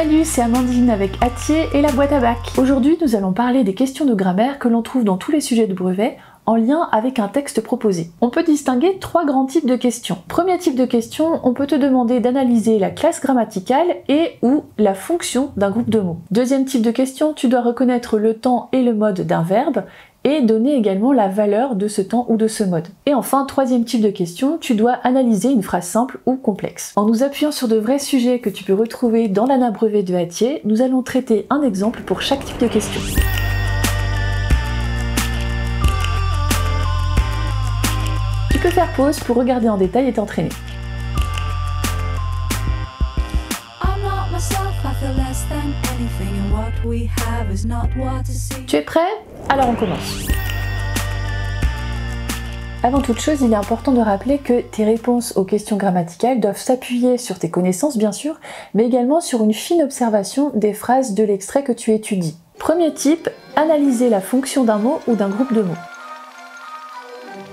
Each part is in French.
Salut, c'est Amandine avec Atier et la boîte à bac. Aujourd'hui, nous allons parler des questions de grammaire que l'on trouve dans tous les sujets de brevet en lien avec un texte proposé. On peut distinguer trois grands types de questions. Premier type de question, on peut te demander d'analyser la classe grammaticale et ou la fonction d'un groupe de mots. Deuxième type de question, tu dois reconnaître le temps et le mode d'un verbe et donner également la valeur de ce temps ou de ce mode. Et enfin, troisième type de question, tu dois analyser une phrase simple ou complexe. En nous appuyant sur de vrais sujets que tu peux retrouver dans l'anabrevet de Atier, nous allons traiter un exemple pour chaque type de question. Tu peux faire pause pour regarder en détail et t'entraîner. Tu es prêt? Alors on commence. Avant toute chose, il est important de rappeler que tes réponses aux questions grammaticales doivent s'appuyer sur tes connaissances bien sûr, mais également sur une fine observation des phrases de l'extrait que tu étudies. Premier type, analyser la fonction d'un mot ou d'un groupe de mots.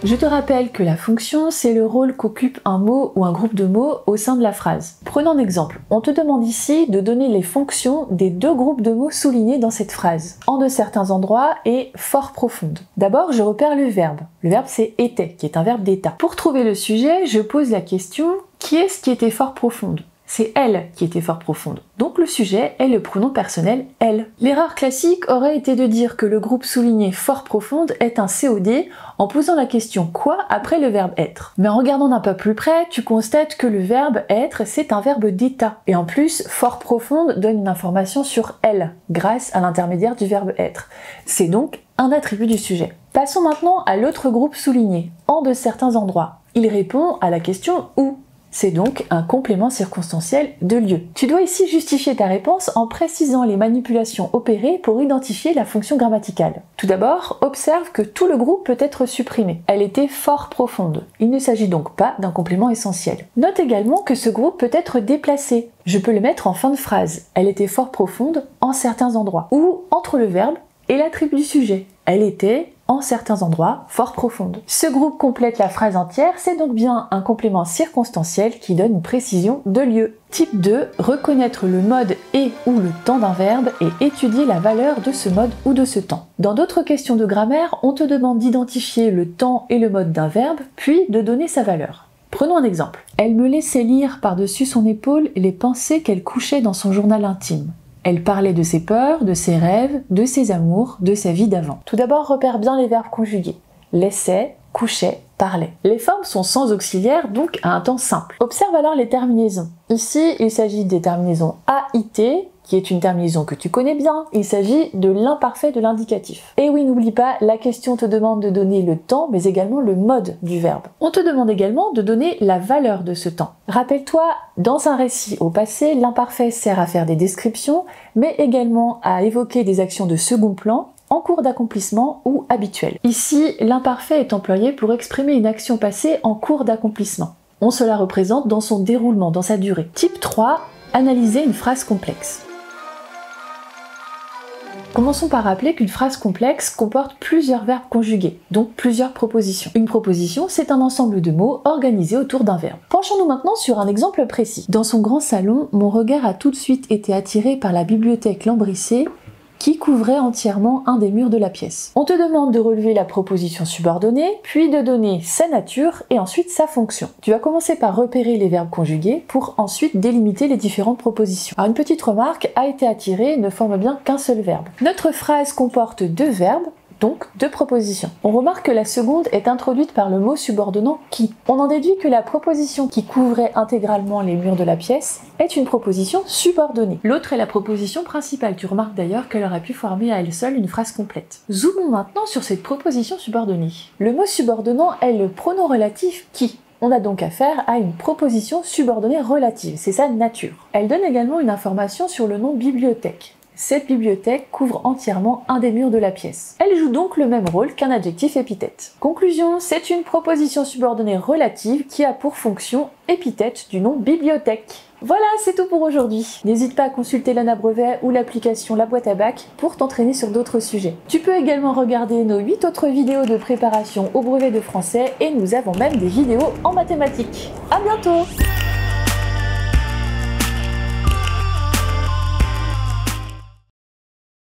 Je te rappelle que la fonction, c'est le rôle qu'occupe un mot ou un groupe de mots au sein de la phrase. Prenons un exemple. On te demande ici de donner les fonctions des deux groupes de mots soulignés dans cette phrase, en de certains endroits et fort profondes. D'abord, je repère le verbe. Le verbe, c'est était, qui est un verbe d'état. Pour trouver le sujet, je pose la question « Qui est-ce qui était fort profonde ?» C'est elle qui était fort profonde. Donc le sujet est le pronom personnel elle. L'erreur classique aurait été de dire que le groupe souligné fort profonde est un COD en posant la question quoi après le verbe être. Mais en regardant d'un peu plus près, tu constates que le verbe être c'est un verbe d'état. Et en plus, fort profonde donne une information sur elle grâce à l'intermédiaire du verbe être. C'est donc un attribut du sujet. Passons maintenant à l'autre groupe souligné, en de certains endroits. Il répond à la question où. C'est donc un complément circonstanciel de lieu. Tu dois ici justifier ta réponse en précisant les manipulations opérées pour identifier la fonction grammaticale. Tout d'abord, observe que tout le groupe peut être supprimé. Elle était fort profonde. Il ne s'agit donc pas d'un complément essentiel. Note également que ce groupe peut être déplacé. Je peux le mettre en fin de phrase. Elle était fort profonde en certains endroits. Ou entre le verbe et l'attribut du sujet. Elle était en certains endroits fort profonde. Ce groupe complète la phrase entière, c'est donc bien un complément circonstanciel qui donne une précision de lieu. Type 2, reconnaître le mode et ou le temps d'un verbe et étudier la valeur de ce mode ou de ce temps. Dans d'autres questions de grammaire, on te demande d'identifier le temps et le mode d'un verbe, puis de donner sa valeur. Prenons un exemple. Elle me laissait lire par-dessus son épaule les pensées qu'elle couchait dans son journal intime. Elle parlait de ses peurs, de ses rêves, de ses amours, de sa vie d'avant. Tout d'abord, repère bien les verbes conjugués. Laissait, couchait, parlait. Les formes sont sans auxiliaire, donc à un temps simple. Observe alors les terminaisons. Ici, il s'agit des terminaisons AIT, qui est une terminaison que tu connais bien. Il s'agit de l'imparfait de l'indicatif. Et oui, n'oublie pas, la question te demande de donner le temps, mais également le mode du verbe. On te demande également de donner la valeur de ce temps. Rappelle-toi, dans un récit au passé, l'imparfait sert à faire des descriptions, mais également à évoquer des actions de second plan, en cours d'accomplissement ou habituelles. Ici, l'imparfait est employé pour exprimer une action passée en cours d'accomplissement. On se la représente dans son déroulement, dans sa durée. Type 3, analyser une phrase complexe. Commençons par rappeler qu'une phrase complexe comporte plusieurs verbes conjugués, donc plusieurs propositions. Une proposition, c'est un ensemble de mots organisés autour d'un verbe. Penchons-nous maintenant sur un exemple précis. Dans son grand salon, mon regard a tout de suite été attiré par la bibliothèque lambrissée qui couvrait entièrement un des murs de la pièce. On te demande de relever la proposition subordonnée, puis de donner sa nature et ensuite sa fonction. Tu vas commencer par repérer les verbes conjugués pour ensuite délimiter les différentes propositions. Alors une petite remarque, a été attiré ne forme bien qu'un seul verbe. Notre phrase comporte deux verbes, donc deux propositions. On remarque que la seconde est introduite par le mot subordonnant qui. On en déduit que la proposition qui couvrait intégralement les murs de la pièce est une proposition subordonnée. L'autre est la proposition principale. Tu remarques d'ailleurs qu'elle aurait pu former à elle seule une phrase complète. Zoomons maintenant sur cette proposition subordonnée. Le mot subordonnant est le pronom relatif qui. On a donc affaire à une proposition subordonnée relative, c'est sa nature. Elle donne également une information sur le nom bibliothèque. Cette bibliothèque couvre entièrement un des murs de la pièce. Elle joue donc le même rôle qu'un adjectif épithète. Conclusion, c'est une proposition subordonnée relative qui a pour fonction épithète du nom bibliothèque. Voilà, c'est tout pour aujourd'hui. N'hésite pas à consulter l'anabrevet ou l'application La Boîte à Bac pour t'entraîner sur d'autres sujets. Tu peux également regarder nos 8 autres vidéos de préparation au brevet de français et nous avons même des vidéos en mathématiques. À bientôt!